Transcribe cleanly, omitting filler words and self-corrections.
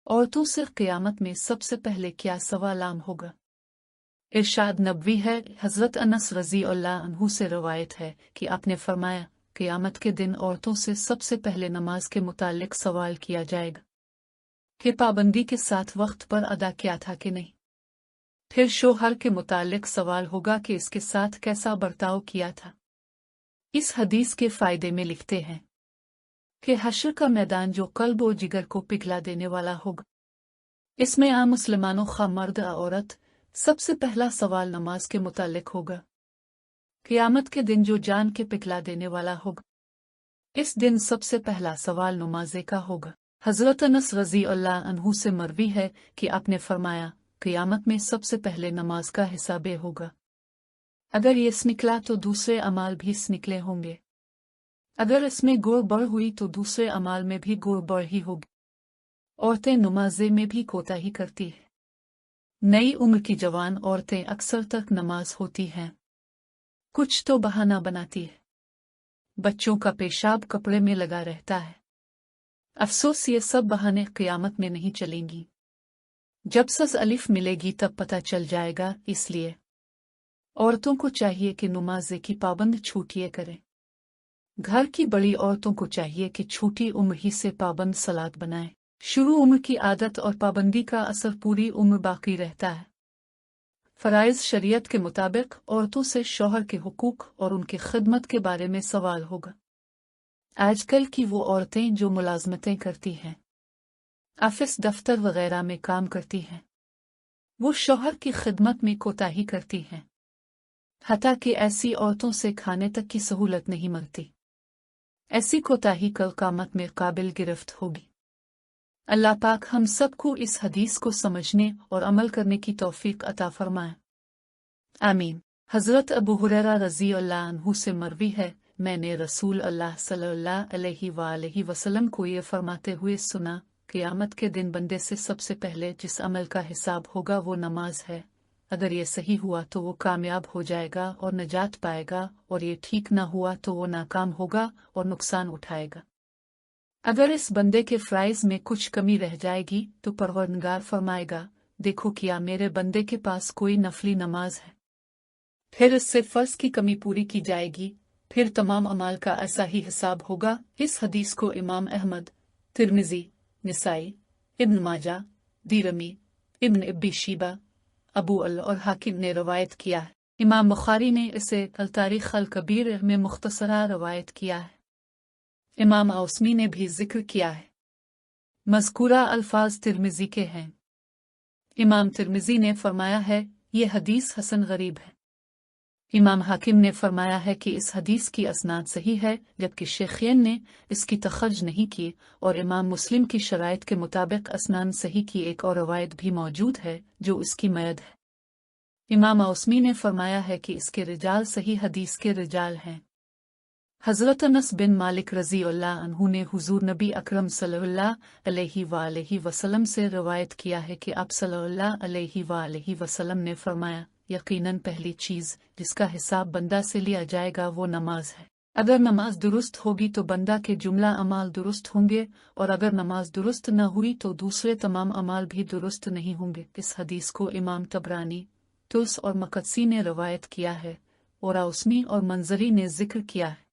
औरतों से क़यामत में सबसे पहले क्या सवाल आम होगा? इरशाद नबवी है। हज़रत अनस रज़ी अल्लाह अन्हु से रवायत है कि आपने फरमाया, क़यामत के दिन औरतों से सबसे पहले नमाज के मुतालिक सवाल किया जाएगा कि पाबंदी के साथ वक्त पर अदा किया था कि नहीं। फिर शोहर के मुतालिक सवाल होगा कि इसके साथ कैसा बर्ताव किया था। इस हदीस के फ़ायदे में लिखते हैं कि हश्र का मैदान जो कल्ब और जिगर को पिघला देने वाला होगा। इसमें आम मुसलमानों खा मर्द औरत सबसे पहला सवाल नमाज के मुतालिक होगा। क़यामत के दिन जो जान के पिघला देने वाला होगा, इस दिन सबसे पहला सवाल नमाज़े का होगा। हज़रत अनस रज़ी अल्लाह अन्हु से मरवी है कि आपने फरमाया, क़यामत में सबसे पहले नमाज का हिसाब होगा। अगर ये निकला तो दूसरे अमाल भी निकले होंगे। अगर इसमें गोड़ बढ़ हुई तो दूसरे अमाल में भी गोड़ बढ़ ही होगी। औरतें नमाज़े में भी कोताही करती हैं। नई उम्र की जवान औरतें अक्सर तक नमाज होती हैं, कुछ तो बहाना बनाती है। बच्चों का पेशाब कपड़े में लगा रहता है। अफसोस ये सब बहाने क़यामत में नहीं चलेंगी। जब सस अलिफ मिलेगी तब पता चल जाएगा। इसलिए औरतों को चाहिए कि नमाज़े की पाबंद छूटिए करें। घर की बड़ी औरतों को चाहिए कि छोटी उम्र ही से पाबंद सलात बनाएं। शुरू उम्र की आदत और पाबंदी का असर पूरी उम्र बाकी रहता है। फ़राइज़ शरीयत के मुताबिक औरतों से शौहर के हुकूक और उनकी खिदमत के बारे में सवाल होगा। आजकल की वो औरतें जो मुलाजमतें करती हैं, ऑफिस दफ्तर वगैरह में काम करती हैं, वो शौहर की खिदमत में कोताही करती हैं। हत्ता कि ऐसी औरतों से खाने तक की सहूलत नहीं मिलती। ऐसी कोताही कल क़यामत में काबिल गिरफ्त होगी। अल्लाह पाक हम सबको इस हदीस को समझने और अमल करने की तौफीक अता फरमाए। आमीन। हज़रत अबू हुरैरा रज़ी अल्लाह अन्हु से मरवी है, मैंने रसूल अल्लाह सल्लल्लाहु अलैहि वसल्लम को ये फरमाते हुए सुना, क़यामत के दिन बंदे से सबसे पहले जिस अमल का हिसाब होगा वो नमाज है। अगर ये सही हुआ तो वो कामयाब हो जाएगा और नजात पाएगा, और ये ठीक ना हुआ तो वो नाकाम होगा और नुकसान उठाएगा। अगर इस बंदे के फ़राइज़ में कुछ कमी रह जाएगी तो परवरदिगार फरमाएगा, देखो क्या मेरे बंदे के पास कोई नफली नमाज है। फिर इससे फ़र्ज़ की कमी पूरी की जाएगी। फिर तमाम अमाल का ऐसा ही हिसाब होगा। इस हदीस को इमाम अहमद, तिर्मिज़ी, निसाई, इब्न माजा, दीरमी, इब्न इब्बी शीबा, अबू अल और हाकिम ने रवायत किया है। इमाम बुखारी ने इसे अल तारीख़ अल कबीर में मुख्तसरा रवायत किया है। इमाम औसमी ने भी जिक्र किया है। मज़कूरा अल्फाज तिर्मिज़ी के हैं। इमाम तिर्मिज़ी ने फरमाया है, ये हदीस हसन गरीब है। इमाम हाकिम ने फरमाया है कि इस हदीस की असनाद सही है, जबकि शेखैन ने इसकी तखर्ज नहीं की, और इमाम मुस्लिम की शराइत के मुताबिक असनाद सही की एक और रवायत भी मौजूद है जो इसकी मयद है। इमाम औसमी ने फरमाया है कि इसके रिजाल सही हदीस के रिजाल हैं। हज़रत अनस बिन मालिक रज़ी अल्लाह अन्हु ने हुज़ूर नबी अकरम सल्लल्लाहु अलैहि वसल्लम से रवायत किया है कि आप सल्लल्लाहु अलैहि वसल्लम ने फरमाया, यकीनन पहली चीज़ जिसका हिसाब बंदा से लिया जाएगा वो नमाज है। अगर नमाज दुरुस्त होगी तो बंदा के जुमला अमाल दुरुस्त होंगे, और अगर नमाज दुरुस्त न हुई तो दूसरे तमाम अमाल भी दुरुस्त नहीं होंगे। इस हदीस को इमाम तबरानी, तुस और मकदसी ने रवायत किया है, और औसमी और मंजरी ने जिक्र किया है।